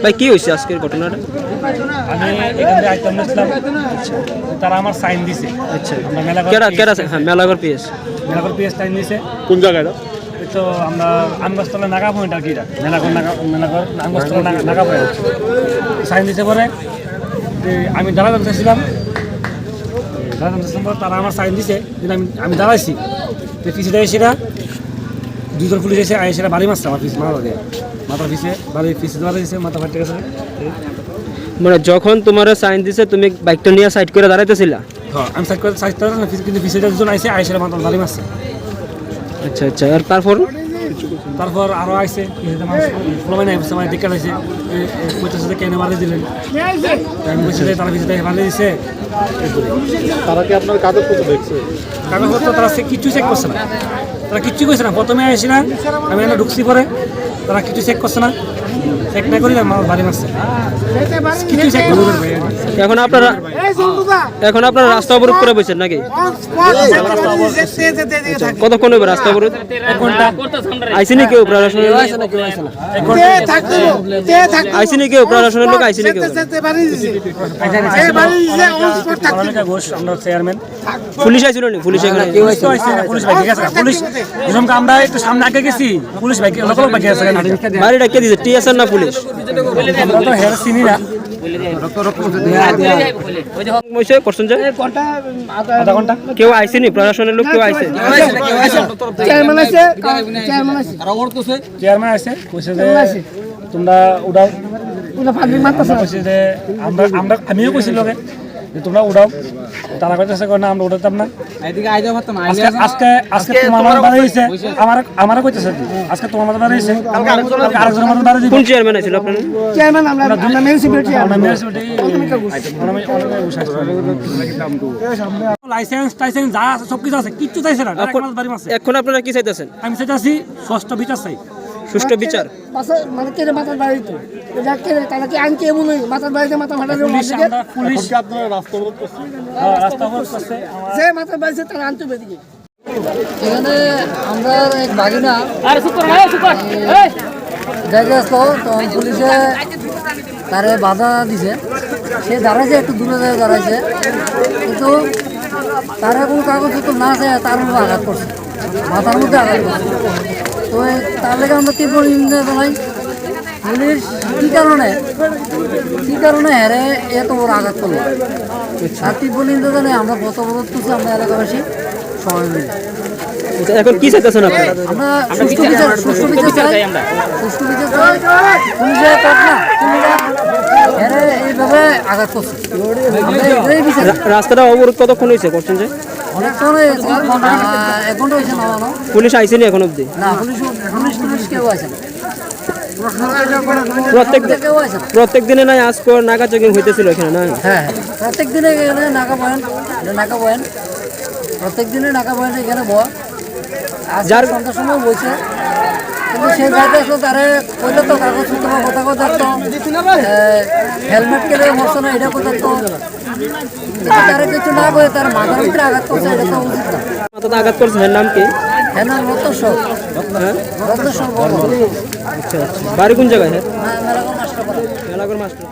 ভাই কি হয়েছে আজকের ঘটনাটা? আমি এখান থেকে আইতাম আসলাম, তারা আমার সাইন দিছে। আচ্ছা, মেলাঘর পিএস সাইন দিছে। কোন জায়গায়? তো আমরা আমগাছতলা নাগা পয়েন্ট আর কি, মেলাঘর আমগাছতলা নাগা পয়েন্ট সাইন দিতে পরে আমি দাঁড়াতে চাইছিলাম, তারা আমার সাইন দিছে, কিন্তু আমি দাঁড়াইছি। পিছিয়ে এসেরা দুজন পুলিশ এসে আইসেরা বাড়ি মারছে আমার পিছিয়ে মাথার পিছিয়ে বাড়ির পিছিয়ে বাড়ি দিয়েছে, মাথা ফাটে গেছে। মানে যখন তোমার সাইন দিছে তুমি বাইকটা নিয়ে সাইড করে দাঁড়াইতেছিলা? হ্যাঁ, আমি সাইড করে কিন্তু পিছিয়ে দুজন আইসে আইসেরা মাথার বাড়ি মারছে। আচ্ছা আচ্ছা, আর তারপর আরও আইসে সময় দেখে আইসে পঁচাশে কেনে মারি দিলেন, তারা পিছিয়ে মারি দিছে। তারা কি আপনার কাগজপত্র দেখছে? কাগজপত্র তারা কিছু চেক করছে না, তারা কিচ্ছু করছে না। প্রথমে আসি না, আমি এনে ঢুকছি পরে তারা কিছু চেক করছে না, চেক না করি বাড়ি মারছে। এখন আপনারা রাস্তা অবরোধ করে বসেন নাকি? কতক্ষণ হবে রাস্তা অবরোধ? আইসিনি কেউ প্রশাসনের লোক? আইসিনি কেউ প্রশাসনের লোক? আইসিনি কেউ? চেয়ারম্যান পুলিশ আইছিল না? পুলিশ আমরা একটু সামনে আগে গেছি, পুলিশ বাইক বাড়িটা কে দিয়েছে? টিএসআর না পুলিশ? চিনি না। কেউ আইসিনি? প্রশাসনের লোক কেউ আইসে? চেয়ারম্যান আছে, কইছে যে তোমরা উড়াও। আমিও কইছি লোকে যে তোমরা উড়াও, তারা কইতেছে না আমরা উঠাতাম না। আজকে তোমার বাড়ি হয়েছে, আমার কইতেছে আজকে তোমার বাড়ি হয়েছে, আরেকজনের মতো বাড়ি দিবে। কোন চেয়ারম্যান আছিল আপনার? চেয়ারম্যান আমরা মিউনিসিপ্যালিটি লাইসেন্স যা আছে সবকিছু আছে, কিচ্ছু চাইছে না। এখন আপনারা কি চাইতেছেন? আমি চাইতেছি সুষ্ঠু বিচার চাই। সুষ্ঠু বিচার মানে কেড়ে মাথার বাড়িতে তারা কি আনকে এমন মাথার বাড়িতে মাথা ফাটালে পুলিশ আপনারা রাস্তা অবরোধ করছে? রাস্তা অবরোধ করছে, যে মাথার বাড়িতে তারা আনতে বেদিকে। এখানে আমরা এক বাগিনা জায়গা আসলো, তখন পুলিশে তারে বাধা দিছে। সে দাঁড়াইছে, একটু দূরে জায়গায় দাঁড়াইছে, কিন্তু তারা কোনো কাগজপত্র না আছে, তার মধ্যে আঘাত করছে, মাথার মধ্যে আঘাত করছে। তো তার লেগে আমরা তীব্র নিন্দা জানাই। পুলিশ কী কারণে হেরে এত বড় আঘাত করলো, আর তীব্র নিন্দা জানাই। আমরা গত অবরোধ করছি, আমরা এলাকাবাসী সবাই মিলে। এখন কি চাইতেছেন আপনারা? আমরা সুষ্ঠু বিচার চাই। পুলিশের এইভাবে আঘাত করছে। রাস্তাটা অবরোধ কতক্ষণ হয়েছে করছেন যে? অনেকক্ষণ হয়েছে, 1 ঘন্টা হয়েছে নামানো। পুলিশ আইসেনি এখন অব্দি? না, পুলিশ কেউ আসে না। প্রত্যেক দিনে নাই আজ পর নাগা চেকিং হইতেছিল এখানে না? হ্যাঁ, প্রত্যেক দিনে এখানে নাকা পয়েন্ট প্রত্যেক দিনে নাকা পয়েন্ট এখানে বয়। যার সন্ধ্যার সময় বলছে, কিন্তু সে যাইতে আসলো তারে কইলে তো কাগজপত্র কথা কথা তো হেলমেট কেলে মরছে না, এটা কথা তো তারা কিছু না করে তার মাথার ভিতরে আঘাত করছে, এটা তো উচিত না। মাথাতে আঘাত করছে, এর নাম কি? হ্যাঁ, নাম রত্নেশ্বর। আচ্ছা আচ্ছা, বাড়ি কোন জায়গায়? মেলাঘর মাস্টার। মেলাঘর মাস্টার।